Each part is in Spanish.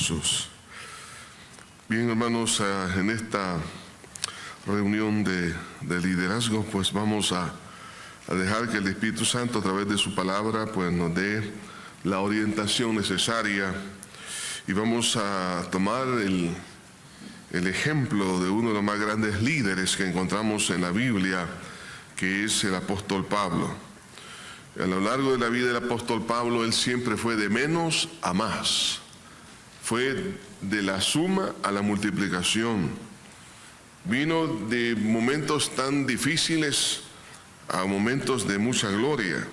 Jesús. Bien, hermanos, en esta reunión de liderazgo, pues vamos a dejar que el Espíritu Santo, a través de su palabra, pues nos dé la orientación necesaria, y vamos a tomar el ejemplo de uno de los más grandes líderes que encontramos en la Biblia, que es el apóstol Pablo. A lo largo de la vida del apóstol Pablo, él siempre fue de menos a más. Fue de la suma a la multiplicación. Vino de momentos tan difíciles a momentos de mucha gloria.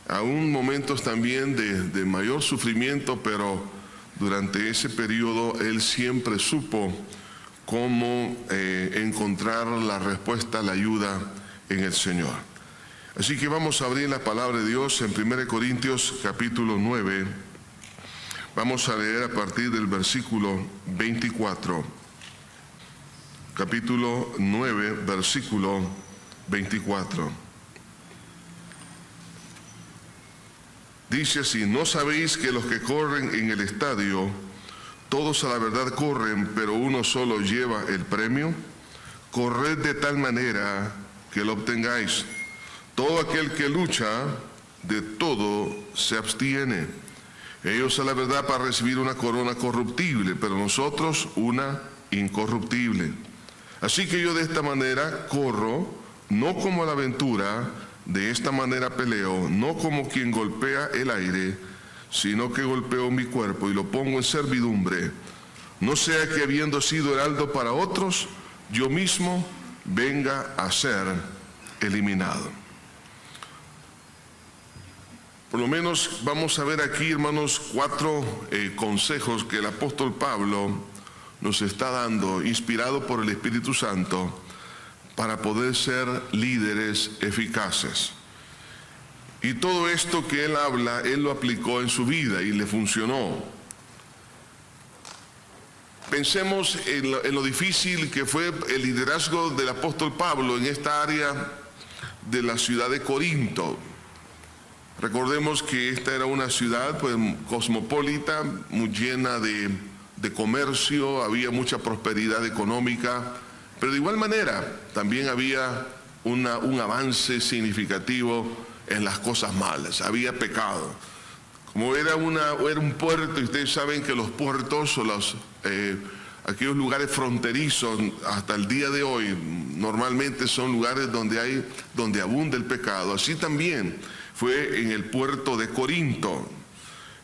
Aún momentos también de mayor sufrimiento, pero durante ese periodo él siempre supo cómo encontrar la respuesta, la ayuda en el Señor. Así que vamos a abrir la palabra de Dios en 1 Corintios capítulo 9. Vamos a leer a partir del versículo 24. Capítulo 9, versículo 24. Dice así: ¿no sabéis que los que corren en el estadio, todos a la verdad corren, pero uno solo lleva el premio? Corred de tal manera que lo obtengáis. Todo aquel que lucha, de todo se abstiene. Ellos a la verdad para recibir una corona corruptible, pero nosotros una incorruptible. Así que yo de esta manera corro, no como a la aventura, de esta manera peleo, no como quien golpea el aire, sino que golpeo mi cuerpo y lo pongo en servidumbre, no sea que habiendo sido heraldo para otros, yo mismo venga a ser eliminado. Por lo menos vamos a ver aquí, hermanos, 4 consejos que el apóstol Pablo nos está dando, inspirado por el Espíritu Santo, para poder ser líderes eficaces. Y todo esto que él habla, él lo aplicó en su vida y le funcionó. Pensemos en lo difícil que fue el liderazgo del apóstol Pablo en esta área de la ciudad de Corinto. Recordemos que esta era una ciudad pues cosmopolita, muy llena de comercio, había mucha prosperidad económica, pero de igual manera también había un avance significativo en las cosas malas, había pecado. Como era un puerto, y ustedes saben que los puertos o aquellos lugares fronterizos hasta el día de hoy normalmente son lugares donde abunda el pecado. Así también fue en el puerto de Corinto,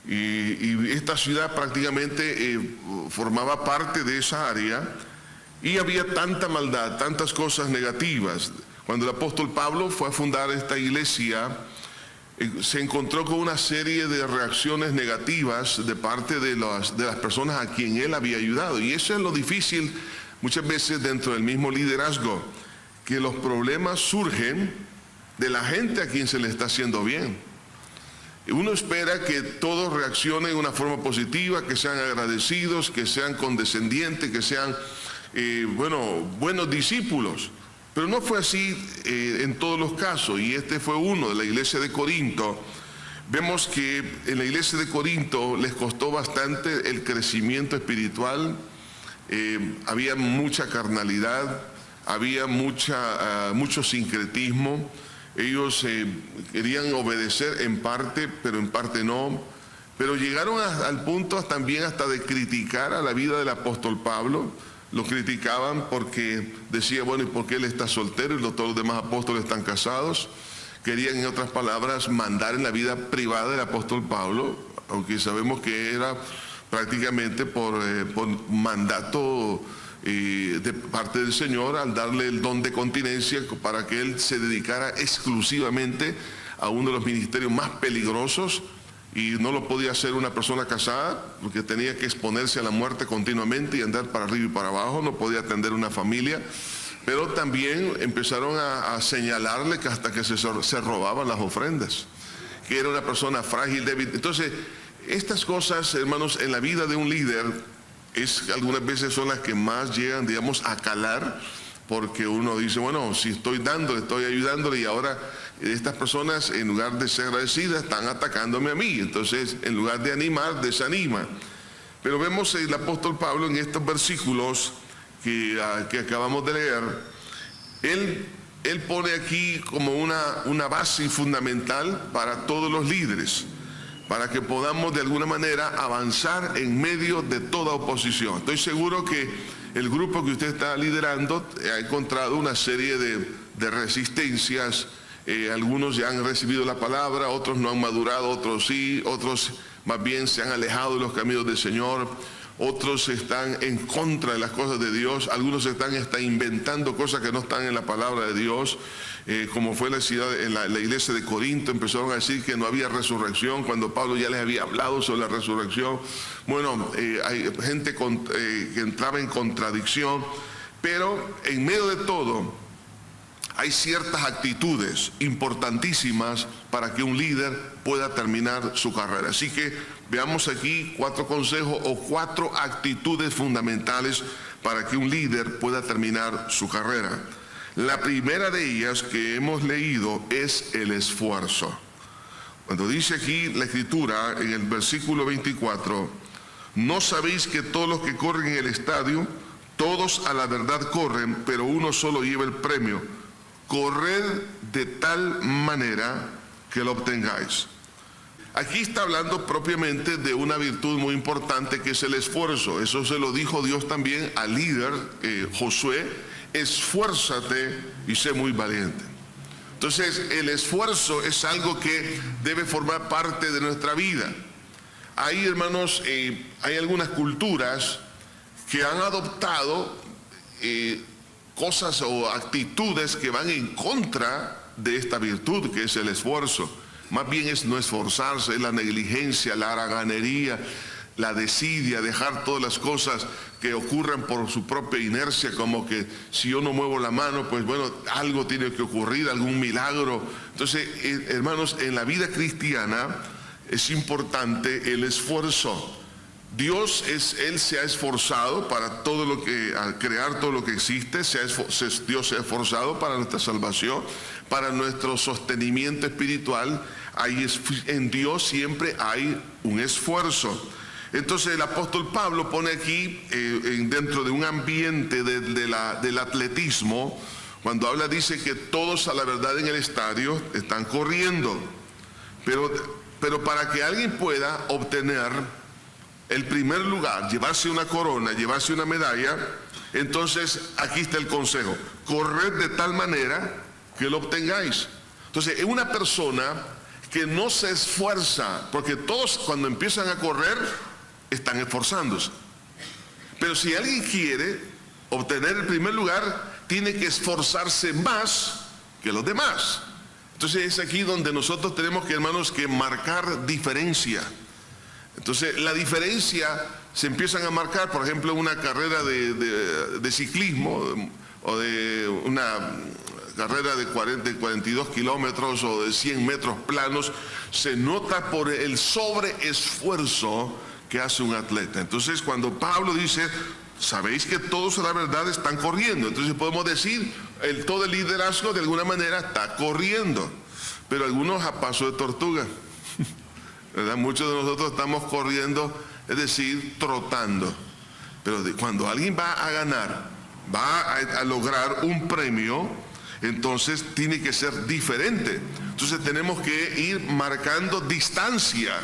y esta ciudad prácticamente formaba parte de esa área, y había tanta maldad, tantas cosas negativas. Cuando el apóstol Pablo fue a fundar esta iglesia, se encontró con una serie de reacciones negativas de parte de las personas a quien él había ayudado. Y eso es lo difícil muchas veces dentro del mismo liderazgo, que los problemas surgen de la gente a quien se le está haciendo bien. Uno espera que todos reaccionen de una forma positiva, que sean agradecidos, que sean condescendientes, que sean buenos discípulos. Pero no fue así en todos los casos, y este fue uno de la iglesia de Corinto. Vemos que en la iglesia de Corinto les costó bastante el crecimiento espiritual, había mucha carnalidad, había mucho sincretismo. Ellos querían obedecer en parte, pero en parte no. Pero llegaron al punto también hasta de criticar a la vida del apóstol Pablo. Lo criticaban porque decía, bueno, ¿y por qué él está soltero y todos los demás apóstoles están casados? Querían, en otras palabras, mandar en la vida privada del apóstol Pablo, aunque sabemos que era prácticamente por mandato de parte del Señor, al darle el don de continencia para que él se dedicara exclusivamente a uno de los ministerios más peligrosos, y no lo podía hacer una persona casada porque tenía que exponerse a la muerte continuamente y andar para arriba y para abajo, no podía atender una familia. Pero también empezaron a señalarle que hasta que se robaban las ofrendas, que era una persona frágil, débil. Entonces, estas cosas, hermanos, en la vida de un líder algunas veces son las que más llegan, digamos, a calar, porque uno dice, bueno, si estoy ayudándole, y ahora estas personas, en lugar de ser agradecidas, están atacándome a mí. Entonces, en lugar de animar, desanima. Pero vemos el apóstol Pablo en estos versículos que acabamos de leer, él pone aquí como una base fundamental para todos los líderes, para que podamos de alguna manera avanzar en medio de toda oposición. Estoy seguro que el grupo que usted está liderando ha encontrado una serie de resistencias. Algunos ya han recibido la palabra, otros no han madurado, otros sí, otros más bien se han alejado de los caminos del Señor, otros están en contra de las cosas de Dios, algunos están hasta inventando cosas que no están en la palabra de Dios, como fue en la iglesia de Corinto. Empezaron a decir que no había resurrección cuando Pablo ya les había hablado sobre la resurrección. Bueno, hay gente que entraba en contradicción, pero en medio de todo hay ciertas actitudes importantísimas para que un líder pueda terminar su carrera. Así que veamos aquí 4 consejos o 4 actitudes fundamentales para que un líder pueda terminar su carrera. La primera de ellas que hemos leído es el esfuerzo. Cuando dice aquí la Escritura en el versículo 24, ¿no sabéis que todos los que corren en el estadio, todos a la verdad corren, pero uno solo lleva el premio? Corred de tal manera que lo obtengáis. Aquí está hablando propiamente de una virtud muy importante que es el esfuerzo. Eso se lo dijo Dios también al líder Josué: esfuérzate y sé muy valiente. Entonces el esfuerzo es algo que debe formar parte de nuestra vida. Ahí, hermanos, hay algunas culturas que han adoptado cosas o actitudes que van en contra de esta virtud que es el esfuerzo. Más bien es no esforzarse, es la negligencia, la haraganería, la desidia, dejar todas las cosas que ocurran por su propia inercia, como que si yo no muevo la mano, pues bueno, algo tiene que ocurrir, algún milagro. Entonces, hermanos, en la vida cristiana es importante el esfuerzo. Dios Él se ha esforzado para todo lo que, al crear todo lo que existe, Dios se ha esforzado para nuestra salvación, para nuestro sostenimiento espiritual. En Dios siempre hay un esfuerzo. Entonces el apóstol Pablo pone aquí, dentro de un ambiente del atletismo, cuando habla, dice que todos a la verdad en el estadio están corriendo, pero para que alguien pueda obtener el primer lugar, llevarse una corona, llevarse una medalla, entonces aquí está el consejo: corred de tal manera que lo obtengáis. Entonces es una persona que no se esfuerza, porque todos cuando empiezan a correr están esforzándose, pero si alguien quiere obtener el primer lugar, tiene que esforzarse más que los demás. Entonces es aquí donde nosotros tenemos que, hermanos, que marcar diferencia. Entonces la diferencia se empiezan a marcar, por ejemplo, una carrera de ciclismo o de una carrera de 42 kilómetros o de 100 metros planos, se nota por el sobreesfuerzo que hace un atleta. Entonces cuando Pablo dice, sabéis que todos a la verdad están corriendo, entonces podemos decir, todo el liderazgo de alguna manera está corriendo, pero algunos a paso de tortuga. ¿Verdad? Muchos de nosotros estamos corriendo, es decir, trotando. Pero cuando alguien va a ganar, va a lograr un premio, entonces tiene que ser diferente. Entonces tenemos que ir marcando distancia.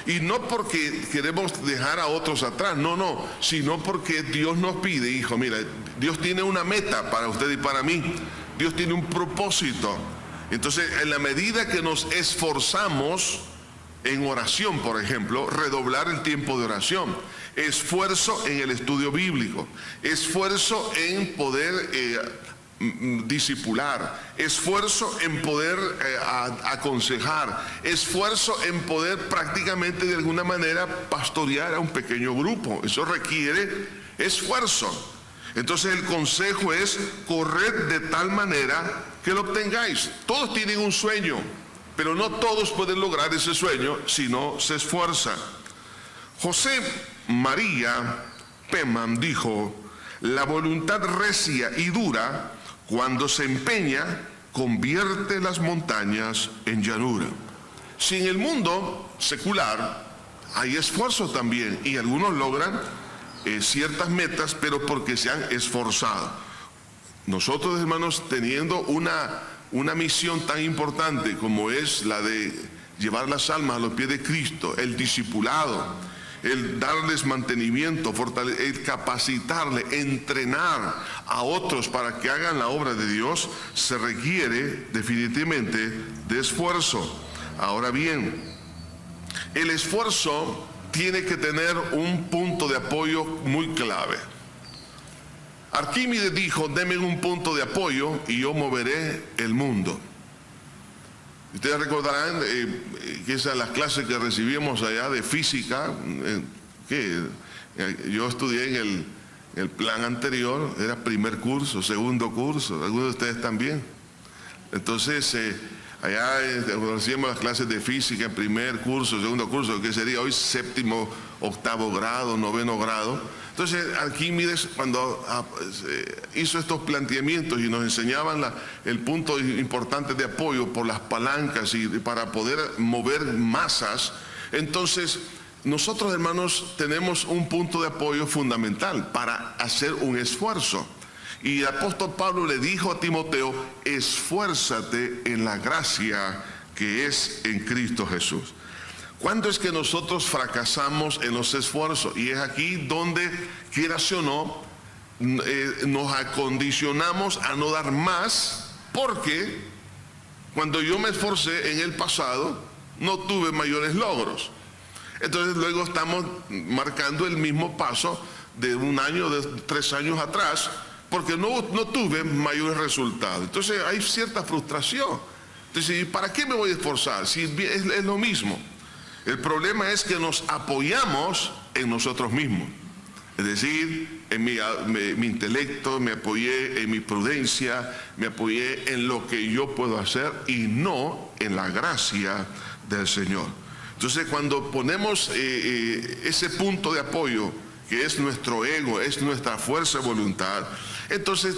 Y no porque queremos dejar a otros atrás, no, sino porque Dios nos pide, hijo, mira, Dios tiene una meta para usted y para mí. Dios tiene un propósito. Entonces, en la medida que nos esforzamos en oración, por ejemplo, redoblar el tiempo de oración, esfuerzo en el estudio bíblico, esfuerzo en poder discipular, esfuerzo en poder aconsejar, esfuerzo en poder prácticamente de alguna manera pastorear a un pequeño grupo. Eso requiere esfuerzo. Entonces el consejo es correr de tal manera que lo obtengáis. Todos tienen un sueño, pero no todos pueden lograr ese sueño si no se esfuerzan. José María Peman dijo: la voluntad recia y dura, cuando se empeña, convierte las montañas en llanura. Si en el mundo secular hay esfuerzo también, y algunos logran ciertas metas, pero porque se han esforzado. Nosotros, hermanos, teniendo una misión tan importante como es la de llevar las almas a los pies de Cristo, el discipulado, el darles mantenimiento, el capacitarle, entrenar a otros para que hagan la obra de Dios, se requiere definitivamente de esfuerzo. Ahora bien, el esfuerzo tiene que tener un punto de apoyo muy clave. Arquímedes dijo: denme un punto de apoyo y yo moveré el mundo. Ustedes recordarán que esas las clases que recibimos allá de física, que yo estudié en el plan anterior, era primer curso, segundo curso, algunos de ustedes también. Entonces, allá recibimos las clases de física en primer curso, segundo curso, que sería hoy séptimo, octavo grado, noveno grado. Entonces, Arquímedes, cuando hizo estos planteamientos y nos enseñaban el punto importante de apoyo por las palancas y para poder mover masas, entonces nosotros, hermanos, tenemos un punto de apoyo fundamental para hacer un esfuerzo. Y el apóstol Pablo le dijo a Timoteo: esfuérzate en la gracia que es en Cristo Jesús. ¿Cuándo es que nosotros fracasamos en los esfuerzos? Y es aquí donde, quieras o no, nos acondicionamos a no dar más, porque cuando yo me esforcé en el pasado no tuve mayores logros. Entonces luego estamos marcando el mismo paso de un año, de 3 años atrás, porque no tuve mayores resultados. Entonces hay cierta frustración. Entonces, ¿para qué me voy a esforzar? Si es lo mismo. El problema es que nos apoyamos en nosotros mismos. Es decir, en mi intelecto, me apoyé en mi prudencia, me apoyé en lo que yo puedo hacer y no en la gracia del Señor. Entonces, cuando ponemos ese punto de apoyo, que es nuestro ego, es nuestra fuerza de voluntad, entonces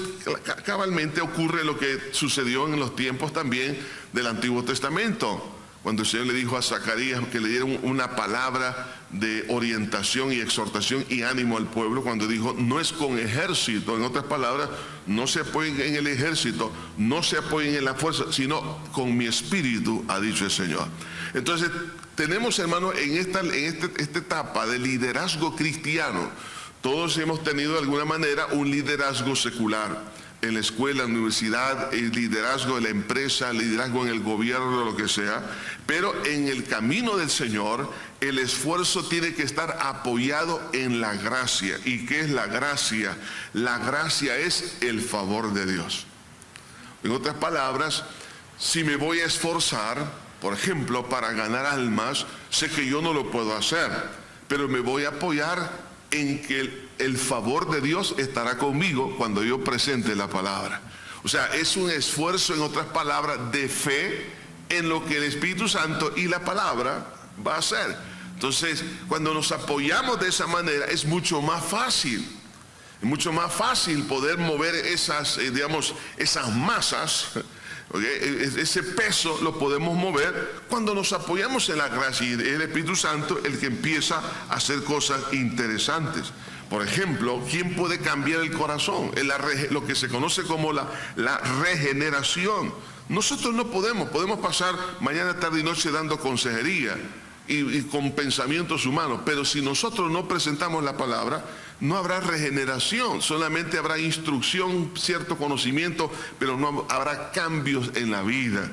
cabalmente ocurre lo que sucedió en los tiempos también del Antiguo Testamento, cuando el Señor le dijo a Zacarías que le dieron una palabra de orientación y exhortación y ánimo al pueblo, cuando dijo: no es con ejército, en otras palabras, no se apoyen en el ejército, no se apoyen en la fuerza, sino con mi espíritu, ha dicho el Señor. Entonces tenemos, hermanos, en esta etapa de liderazgo cristiano, todos hemos tenido de alguna manera un liderazgo secular. En la escuela, en la universidad, el liderazgo de la empresa, el liderazgo en el gobierno, lo que sea. Pero en el camino del Señor, el esfuerzo tiene que estar apoyado en la gracia. ¿Y qué es la gracia? La gracia es el favor de Dios. En otras palabras, si me voy a esforzar, por ejemplo, para ganar almas, sé que yo no lo puedo hacer, pero me voy a apoyar en que el favor de Dios estará conmigo cuando yo presente la palabra. O sea, es un esfuerzo, en otras palabras, de fe en lo que el Espíritu Santo y la palabra va a hacer. Entonces, cuando nos apoyamos de esa manera, es mucho más fácil. Es mucho más fácil poder mover esas masas. ¿Okay? Ese peso lo podemos mover cuando nos apoyamos en la gracia, y es el Espíritu Santo el que empieza a hacer cosas interesantes. Por ejemplo, ¿quién puede cambiar el corazón? Lo que se conoce como la regeneración. Nosotros no podemos pasar mañana, tarde y noche dando consejería y con pensamientos humanos, pero si nosotros no presentamos la palabra, no habrá regeneración, solamente habrá instrucción, cierto conocimiento, pero no habrá cambios en la vida.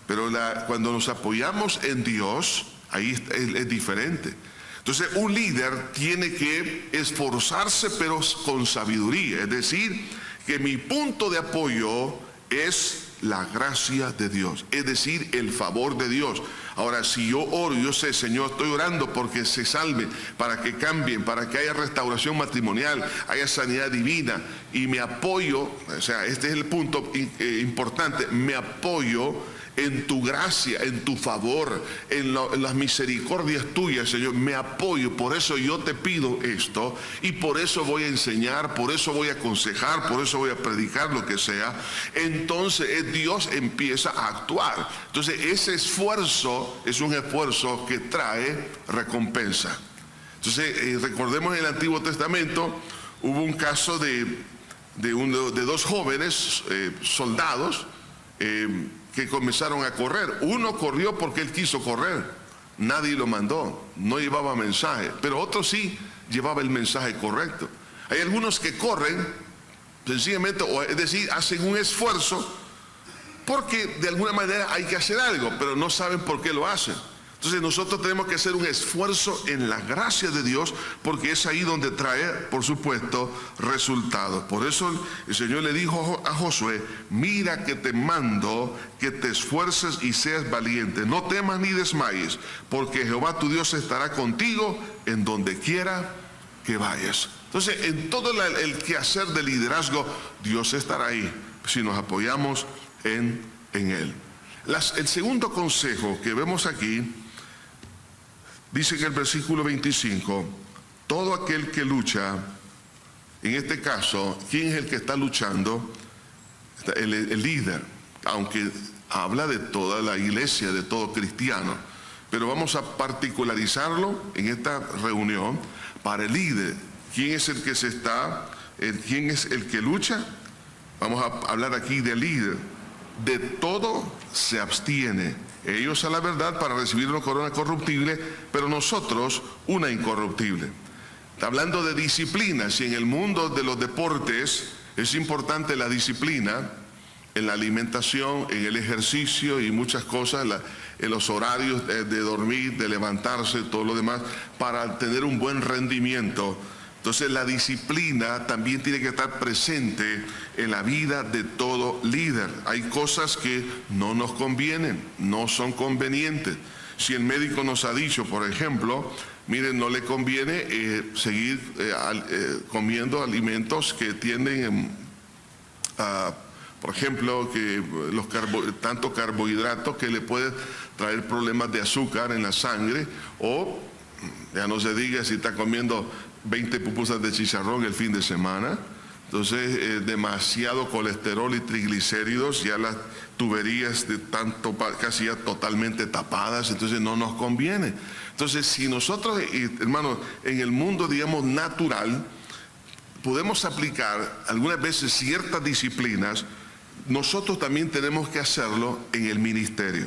Pero cuando nos apoyamos en Dios, ahí es diferente. Entonces, un líder tiene que esforzarse, pero con sabiduría. Es decir, que mi punto de apoyo es la gracia de Dios, es decir, el favor de Dios. Ahora, si yo oro, yo sé: Señor, estoy orando porque se salven, para que cambien, para que haya restauración matrimonial, haya sanidad divina, y me apoyo, o sea, este es el punto importante, me apoyo en tu gracia, en tu favor, en las misericordias tuyas, Señor, me apoyo. Por eso yo te pido esto, y por eso voy a enseñar, por eso voy a aconsejar, por eso voy a predicar, lo que sea. Entonces Dios empieza a actuar. Entonces ese esfuerzo es un esfuerzo que trae recompensa. Entonces recordemos en el Antiguo Testamento hubo un caso de dos jóvenes soldados que comenzaron a correr. Uno corrió porque él quiso correr, nadie lo mandó, no llevaba mensaje, pero otro sí llevaba el mensaje correcto. Hay algunos que corren sencillamente, es decir, hacen un esfuerzo porque de alguna manera hay que hacer algo, pero no saben por qué lo hacen. Entonces nosotros tenemos que hacer un esfuerzo en la gracia de Dios, porque es ahí donde trae, por supuesto, resultados. Por eso el Señor le dijo a Josué: mira que te mando que te esfuerces y seas valiente, no temas ni desmayes, porque Jehová tu Dios estará contigo en donde quiera que vayas. Entonces en todo el quehacer de liderazgo, Dios estará ahí si nos apoyamos en Él. El segundo consejo que vemos aquí dice en el versículo 25, todo aquel que lucha, en este caso, ¿quién es el que está luchando? El líder, aunque habla de toda la iglesia, de todo cristiano, pero vamos a particularizarlo en esta reunión para el líder. ¿Quién es el que quién es el que lucha? Vamos a hablar aquí del líder. De todo se abstiene. Ellos a la verdad para recibir una corona corruptible, pero nosotros una incorruptible. Está hablando de disciplina. Si en el mundo de los deportes es importante la disciplina, en la alimentación, en el ejercicio y muchas cosas, en los horarios de dormir, de levantarse, todo lo demás, para tener un buen rendimiento. Entonces la disciplina también tiene que estar presente en la vida de todo líder. Hay cosas que no nos convienen, no son convenientes. Si el médico nos ha dicho, por ejemplo, miren, no le conviene seguir comiendo alimentos que tienen, por ejemplo, que tanto carbohidratos que le puede traer problemas de azúcar en la sangre, o ya no se diga si está comiendo 20 pupusas de chicharrón el fin de semana. Entonces demasiado colesterol y triglicéridos, ya las tuberías de tanto casi ya totalmente tapadas, entonces no nos conviene. Entonces si nosotros, hermanos, en el mundo digamos natural podemos aplicar algunas veces ciertas disciplinas, nosotros también tenemos que hacerlo en el ministerio.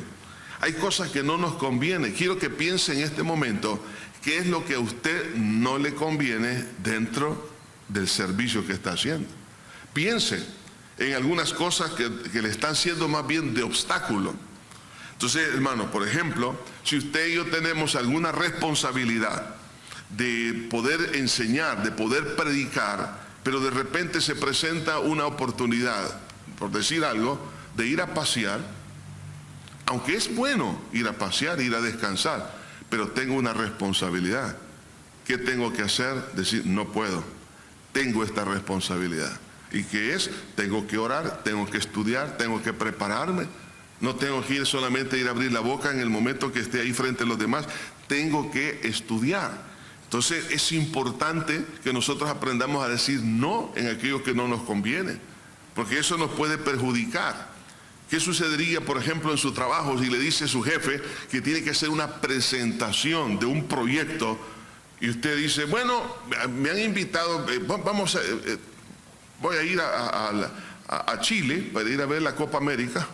Hay cosas que no nos conviene. Quiero que piense en este momento qué es lo que a usted no le conviene dentro del servicio que está haciendo. Piense en algunas cosas que le están siendo más bien de obstáculo. Entonces, hermano, por ejemplo, si usted y yo tenemos alguna responsabilidad de poder enseñar, de poder predicar, pero de repente se presenta una oportunidad, por decir algo, de ir a pasear, aunque es bueno ir a pasear, ir a descansar, pero tengo una responsabilidad. ¿Qué tengo que hacer? Decir, no puedo, tengo esta responsabilidad. ¿Y qué es? Tengo que orar, tengo que estudiar, tengo que prepararme. No tengo que ir solamente a ir a abrir la boca en el momento que esté ahí frente a los demás. Tengo que estudiar. Entonces es importante que nosotros aprendamos a decir no en aquello que no nos conviene, porque eso nos puede perjudicar. ¿Qué sucedería, por ejemplo, en su trabajo si le dice a su jefe que tiene que hacer una presentación de un proyecto y usted dice, bueno, me han invitado, voy a ir a Chile para ir a ver la Copa América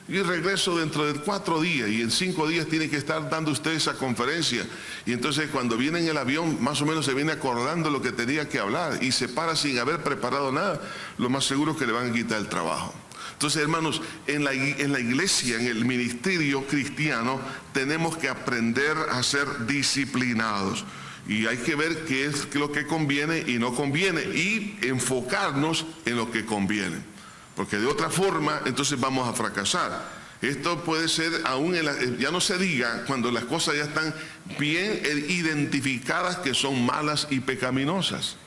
y regreso dentro de 4 días y en 5 días tiene que estar dando usted esa conferencia? Y entonces cuando viene en el avión más o menos se viene acordando lo que tenía que hablar y se para sin haber preparado nada. Lo más seguro es que le van a quitar el trabajo. Entonces, hermanos, en la iglesia, en el ministerio cristiano, tenemos que aprender a ser disciplinados. Y hay que ver qué es lo que conviene y no conviene, y enfocarnos en lo que conviene. Porque de otra forma, entonces vamos a fracasar. Esto puede ser aún, ya no se diga, cuando las cosas ya están bien identificadas que son malas y pecaminosas.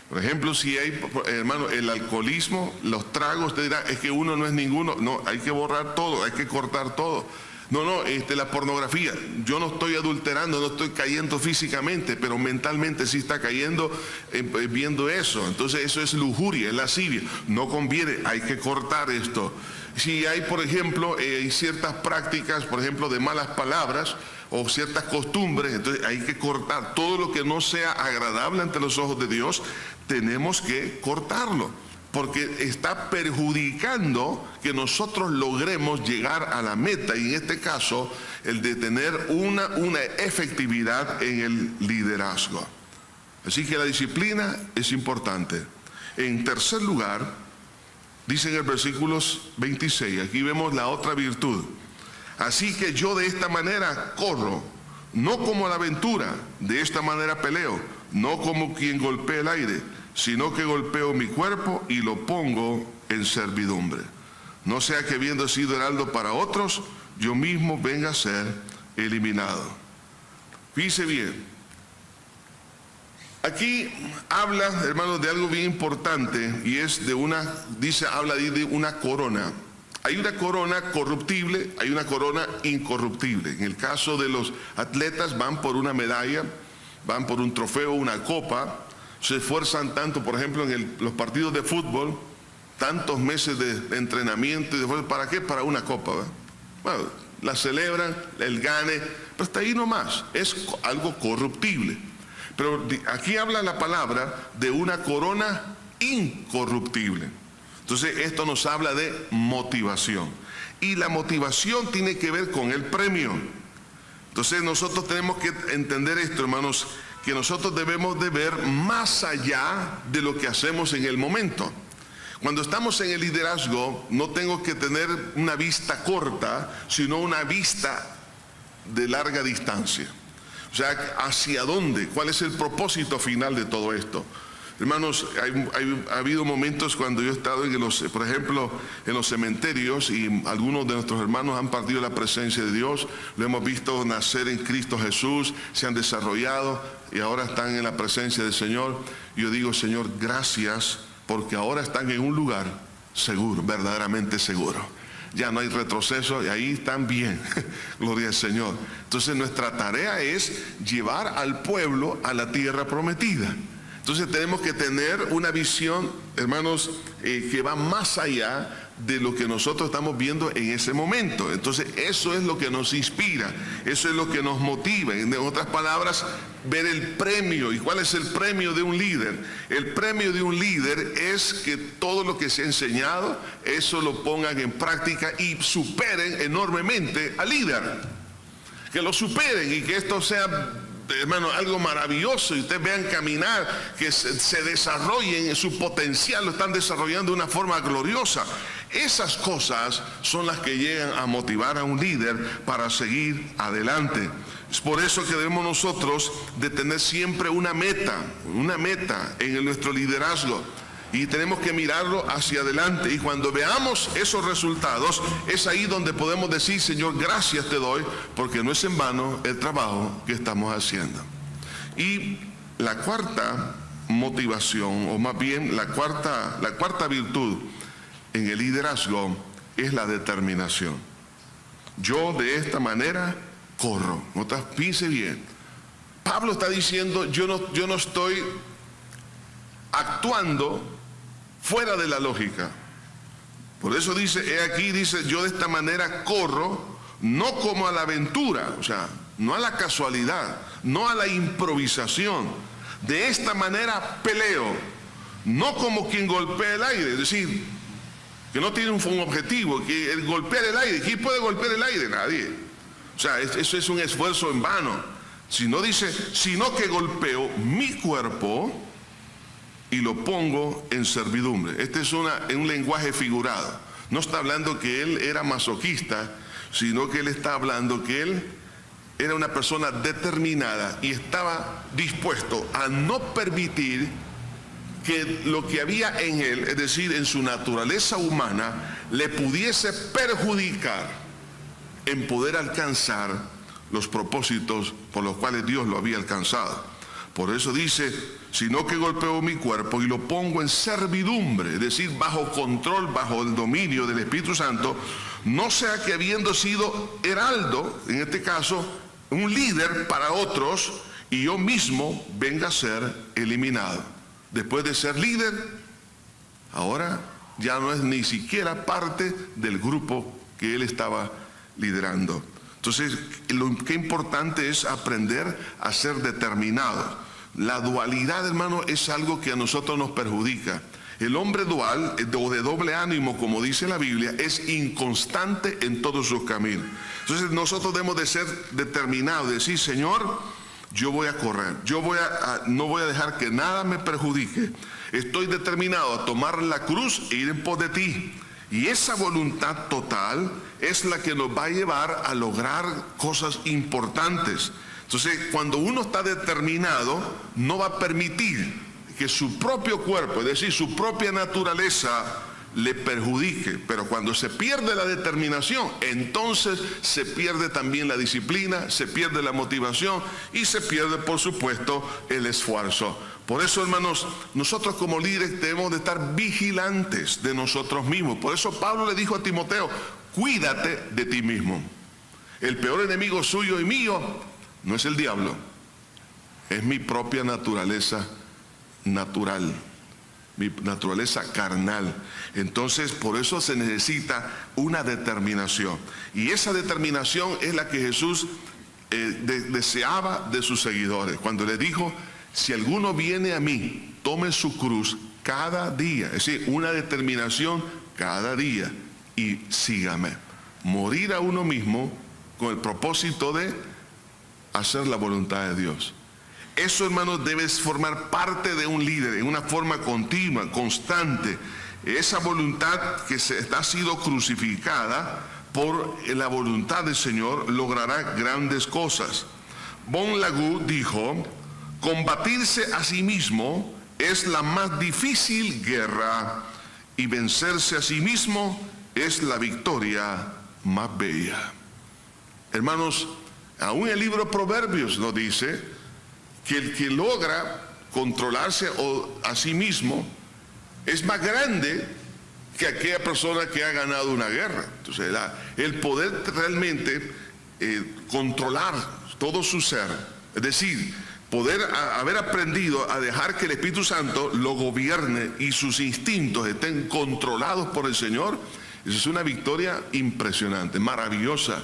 Por ejemplo, si hay, hermano, el alcoholismo, los tragos, usted dirá, es que uno no es ninguno. No, hay que borrar todo, hay que cortar todo. No, la pornografía, yo no estoy adulterando, no estoy cayendo físicamente, pero mentalmente sí está cayendo viendo eso. Entonces eso es lujuria, es lascivia. No conviene, hay que cortar esto. Si hay, por ejemplo, hay ciertas prácticas, por ejemplo, de malas palabras o ciertas costumbres, entonces hay que cortar todo lo que no sea agradable ante los ojos de Dios, tenemos que cortarlo, porque está perjudicando que nosotros logremos llegar a la meta, y en este caso, el de tener una efectividad en el liderazgo. Así que la disciplina es importante. En tercer lugar, dice en el versículo 26, aquí vemos la otra virtud. Así que yo de esta manera corro, no como a la aventura, de esta manera peleo, no como quien golpea el aire, sino que golpeo mi cuerpo y lo pongo en servidumbre. No sea que habiendo sido heraldo para otros, yo mismo venga a ser eliminado. Fíjese bien, aquí habla, hermanos, de algo bien importante, y es de habla de una corona. Hay una corona corruptible, hay una corona incorruptible. En el caso de los atletas van por una medalla, van por un trofeo, una copa. Se esfuerzan tanto, por ejemplo, en los partidos de fútbol, tantos meses de entrenamiento y de esfuerzo. ¿Para qué? Para una copa, ¿verdad? Bueno, la celebran, el gane, pero hasta ahí nomás, es algo corruptible. Pero aquí habla la palabra de una corona incorruptible. Entonces esto nos habla de motivación, y la motivación tiene que ver con el premio. Entonces nosotros tenemos que entender esto, hermanos, que nosotros debemos de ver más allá de lo que hacemos en el momento. Cuando estamos en el liderazgo, no tengo que tener una vista corta, sino una vista de larga distancia. O sea, ¿hacia dónde? ¿Cuál es el propósito final de todo esto? Hermanos, ha habido momentos cuando yo he estado por ejemplo, en los cementerios, y algunos de nuestros hermanos han partido la presencia de Dios, lo hemos visto nacer en Cristo Jesús, se han desarrollado y ahora están en la presencia del Señor. Yo digo, Señor, gracias, porque ahora están en un lugar seguro, verdaderamente seguro. Ya no hay retroceso y ahí están bien, gloria al Señor. Entonces nuestra tarea es llevar al pueblo a la tierra prometida. Entonces tenemos que tener una visión, hermanos, que va más allá de lo que nosotros estamos viendo en ese momento. Entonces eso es lo que nos inspira, eso es lo que nos motiva. En otras palabras, ver el premio. ¿Y cuál es el premio de un líder? El premio de un líder es que todo lo que se ha enseñado, eso lo pongan en práctica y superen enormemente al líder. Que lo superen y que esto sea, hermano, algo maravilloso, y ustedes vean caminar, que se desarrollen en su potencial, lo están desarrollando de una forma gloriosa. Esas cosas son las que llegan a motivar a un líder para seguir adelante. Es por eso que debemos nosotros de tener siempre una meta en nuestro liderazgo. Y tenemos que mirarlo hacia adelante, y cuando veamos esos resultados, es ahí donde podemos decir, Señor, gracias te doy, porque no es en vano el trabajo que estamos haciendo. Y la cuarta motivación, o más bien la cuarta virtud en el liderazgo, es la determinación. Yo de esta manera corro. Piense bien. Pablo está diciendo, yo no estoy actuando fuera de la lógica. Por eso dice, dice, yo de esta manera corro, no como a la aventura, o sea, no a la casualidad, no a la improvisación. De esta manera peleo, no como quien golpea el aire, es decir, que no tiene un objetivo, que el golpear el aire. ¿Quién puede golpear el aire? Nadie. O sea, eso es un esfuerzo en vano. Sino que golpeo mi cuerpo y lo pongo en servidumbre. Este es un lenguaje figurado. No está hablando que él era masoquista, sino que él está hablando que él era una persona determinada y estaba dispuesto a no permitir que lo que había en él, es decir, en su naturaleza humana, le pudiese perjudicar en poder alcanzar los propósitos por los cuales Dios lo había alcanzado. Por eso dice, sino que golpeo mi cuerpo y lo pongo en servidumbre, es decir, bajo control, bajo el dominio del Espíritu Santo, no sea que habiendo sido heraldo, en este caso, un líder para otros, y yo mismo venga a ser eliminado. Después de ser líder, ahora ya no es ni siquiera parte del grupo que él estaba liderando. Entonces, lo que importante es aprender a ser determinado. La dualidad, hermano, es algo que a nosotros nos perjudica. El hombre dual, o de doble ánimo, como dice la Biblia, es inconstante en todos sus caminos. Entonces, nosotros debemos de ser determinados, de decir, Señor, yo voy a correr, no voy a dejar que nada me perjudique. Estoy determinado a tomar la cruz e ir en pos de ti. Y esa voluntad total es la que nos va a llevar a lograr cosas importantes. Entonces, cuando uno está determinado, no va a permitir que su propio cuerpo, es decir, su propia naturaleza, le perjudique. Pero cuando se pierde la determinación, entonces se pierde también la disciplina, se pierde la motivación y se pierde, por supuesto, el esfuerzo. Por eso, hermanos, nosotros como líderes debemos de estar vigilantes de nosotros mismos. Por eso Pablo le dijo a Timoteo, cuídate de ti mismo. El peor enemigo suyo y mío no es el diablo, es mi propia naturaleza natural, mi naturaleza carnal. Entonces, por eso se necesita una determinación. Y esa determinación es la que Jesús deseaba de sus seguidores. Cuando le dijo, si alguno viene a mí, tome su cruz cada día. Es decir, una determinación cada día y sígame. Morir a uno mismo con el propósito de hacer la voluntad de Dios. Eso, hermanos, debe formar parte de un líder en una forma continua, constante. Esa voluntad que ha sido crucificada por la voluntad del Señor logrará grandes cosas. Bon Lagu dijo, combatirse a sí mismo es la más difícil guerra y vencerse a sí mismo es la victoria más bella. Hermanos, aún el libro Proverbios nos dice que el que logra controlarse a sí mismo es más grande que aquella persona que ha ganado una guerra. Entonces, el poder realmente controlar todo su ser, es decir, poder haber aprendido a dejar que el Espíritu Santo lo gobierne y sus instintos estén controlados por el Señor, eso es una victoria impresionante, maravillosa.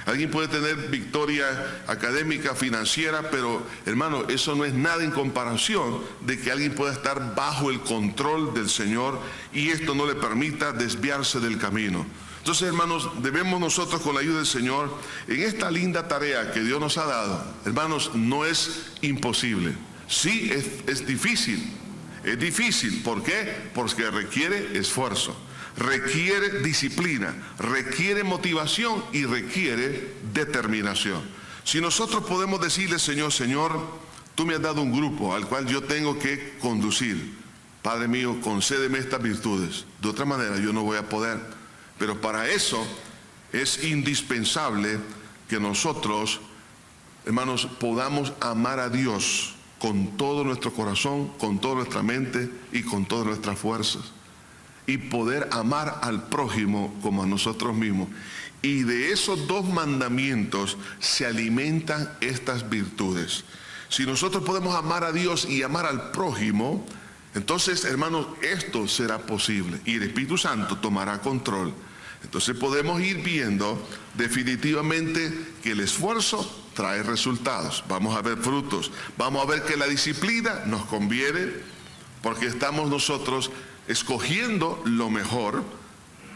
Alguien puede tener victoria académica, financiera, pero hermano, eso no es nada en comparación de que alguien pueda estar bajo el control del Señor y esto no le permita desviarse del camino. Entonces, hermanos, debemos nosotros, con la ayuda del Señor, en esta linda tarea que Dios nos ha dado, hermanos, no es imposible. Sí, es difícil. Es difícil. ¿Por qué? Porque requiere esfuerzo, requiere disciplina, requiere motivación y requiere determinación. Si nosotros podemos decirle, Señor, tú me has dado un grupo al cual yo tengo que conducir. Padre mío, concédeme estas virtudes. De otra manera yo no voy a poder. Pero para eso es indispensable que nosotros, hermanos, podamos amar a Dios con todo nuestro corazón, con toda nuestra mente y con todas nuestras fuerzas. Y poder amar al prójimo como a nosotros mismos. Y de esos dos mandamientos se alimentan estas virtudes. Si nosotros podemos amar a Dios y amar al prójimo, entonces, hermanos, esto será posible y el Espíritu Santo tomará control. Entonces podemos ir viendo definitivamente que el esfuerzo trae resultados. Vamos a ver frutos. Vamos a ver que la disciplina nos conviene porque estamos nosotros escogiendo lo mejor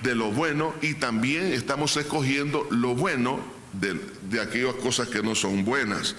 de lo bueno y también estamos escogiendo lo bueno de aquellas cosas que no son buenas.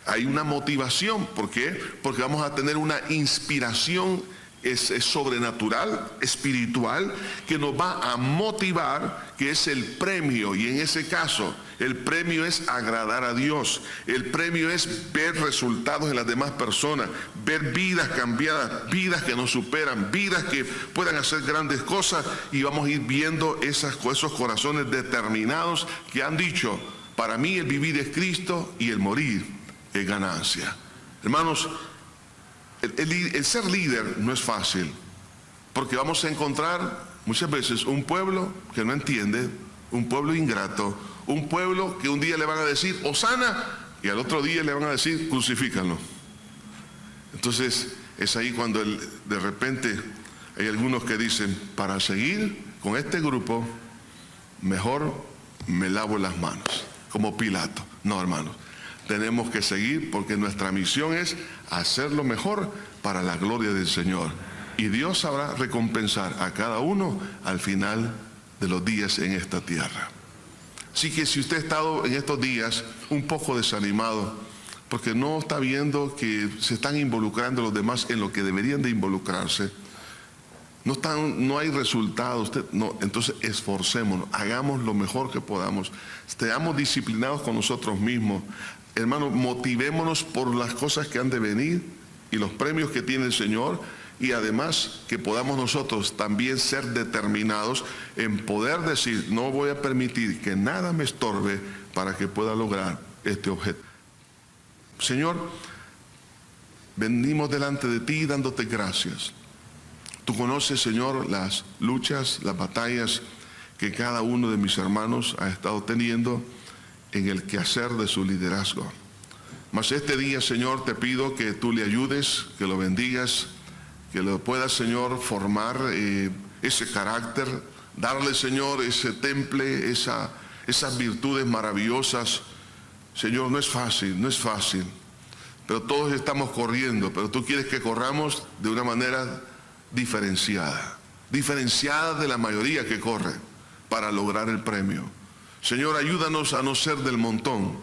Hay una motivación. ¿Por qué? Porque vamos a tener una inspiración es sobrenatural, espiritual, que nos va a motivar, que es el premio. Y en ese caso, el premio es agradar a Dios. El premio es ver resultados en las demás personas, ver vidas cambiadas, vidas que nos superan, vidas que puedan hacer grandes cosas. Y vamos a ir viendo esos corazones determinados que han dicho, para mí el vivir es Cristo y el morir es ganancia. Hermanos, El ser líder no es fácil, porque vamos a encontrar muchas veces un pueblo que no entiende, un pueblo ingrato, un pueblo que un día le van a decir Hosana y al otro día le van a decir crucifícanlo. Entonces es ahí cuando de repente hay algunos que dicen, para seguir con este grupo, mejor me lavo las manos, como Pilato. No, hermanos, tenemos que seguir porque nuestra misión es hacer lo mejor para la gloria del Señor. Y Dios sabrá recompensar a cada uno al final de los días en esta tierra. Así que si usted ha estado en estos días un poco desanimado, porque no está viendo que se están involucrando los demás en lo que deberían de involucrarse, no hay resultados, entonces esforcémonos, hagamos lo mejor que podamos, seamos disciplinados con nosotros mismos. Hermanos, motivémonos por las cosas que han de venir y los premios que tiene el Señor, y además que podamos nosotros también ser determinados en poder decir, no voy a permitir que nada me estorbe para que pueda lograr este objetivo. Señor, venimos delante de ti dándote gracias. Tú conoces, Señor, las luchas, las batallas que cada uno de mis hermanos ha estado teniendo en el quehacer de su liderazgo. Mas este día, Señor, te pido que tú le ayudes, que lo bendigas, que lo puedas, Señor, formar ese carácter, darle, Señor, ese temple, esas virtudes maravillosas. Señor, no es fácil, pero todos estamos corriendo, pero tú quieres que corramos de una manera diferenciada de la mayoría que corre para lograr el premio. Señor, ayúdanos a no ser del montón,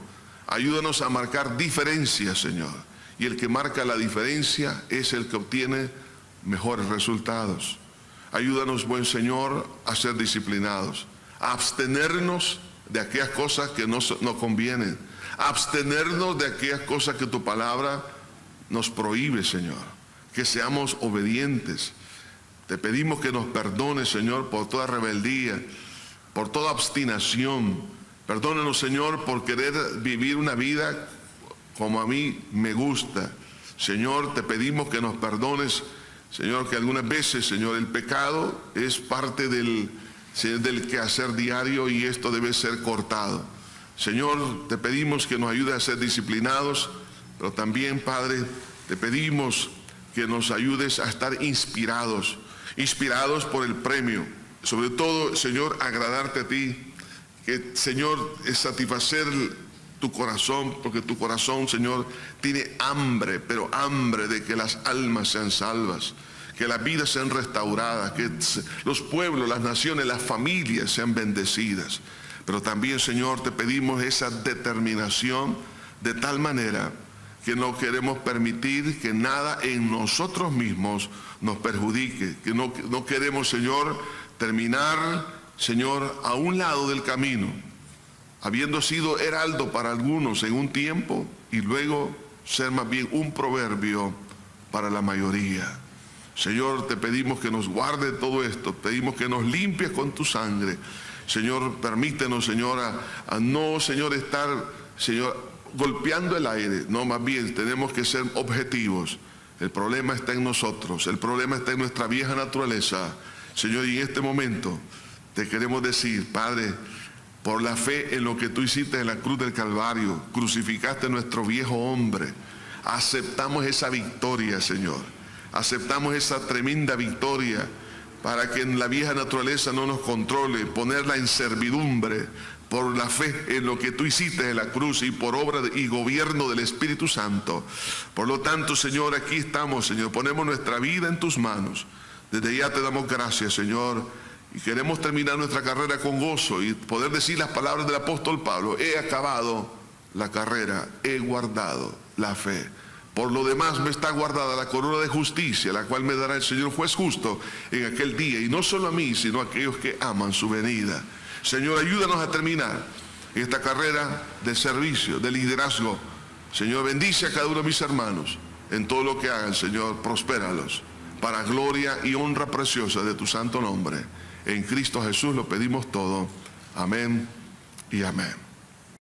ayúdanos a marcar diferencias, Señor, y el que marca la diferencia es el que obtiene mejores resultados. Ayúdanos, buen Señor, a ser disciplinados, a abstenernos de aquellas cosas que no convienen, a abstenernos de aquellas cosas que tu palabra nos prohíbe, Señor, que seamos obedientes. Te pedimos que nos perdones, Señor, por toda rebeldía, por toda obstinación. Perdónanos, Señor, por querer vivir una vida como a mí me gusta. Señor, te pedimos que nos perdones, Señor, que algunas veces, Señor, el pecado es parte del quehacer diario y esto debe ser cortado. Señor, te pedimos que nos ayude a ser disciplinados, pero también, Padre, te pedimos que nos ayudes a estar inspirados por el premio. Sobre todo, Señor, agradarte a ti, que, Señor, es satisfacer tu corazón, porque tu corazón, Señor, tiene hambre, pero hambre de que las almas sean salvas, que las vidas sean restauradas, que los pueblos, las naciones, las familias sean bendecidas. Pero también, Señor, te pedimos esa determinación de tal manera que no queremos permitir que nada en nosotros mismos nos perjudique, que no queremos, Señor, terminar, Señor, a un lado del camino, habiendo sido heraldo para algunos en un tiempo y luego ser más bien un proverbio para la mayoría. Señor, te pedimos que nos guarde todo esto, pedimos que nos limpies con tu sangre. Señor, permítenos, Señor, a no, Señor, estar, Señor, golpeando el aire. No, más bien tenemos que ser objetivos. El problema está en nosotros, el problema está en nuestra vieja naturaleza. Señor, y en este momento te queremos decir, Padre, por la fe en lo que tú hiciste en la cruz del Calvario, crucificaste a nuestro viejo hombre, aceptamos esa victoria, Señor, aceptamos esa tremenda victoria para que en la vieja naturaleza no nos controle, ponerla en servidumbre por la fe en lo que tú hiciste en la cruz y por obra y gobierno del Espíritu Santo. Por lo tanto, Señor, aquí estamos, Señor, ponemos nuestra vida en tus manos. Desde ya te damos gracias, Señor, y queremos terminar nuestra carrera con gozo y poder decir las palabras del apóstol Pablo: he acabado la carrera, he guardado la fe. Por lo demás me está guardada la corona de justicia, la cual me dará el Señor juez justo en aquel día, y no solo a mí, sino a aquellos que aman su venida. Señor, ayúdanos a terminar esta carrera de servicio, de liderazgo. Señor, bendice a cada uno de mis hermanos en todo lo que hagan, Señor, prospéralos para gloria y honra preciosa de tu santo nombre. En Cristo Jesús lo pedimos todo. Amén y amén.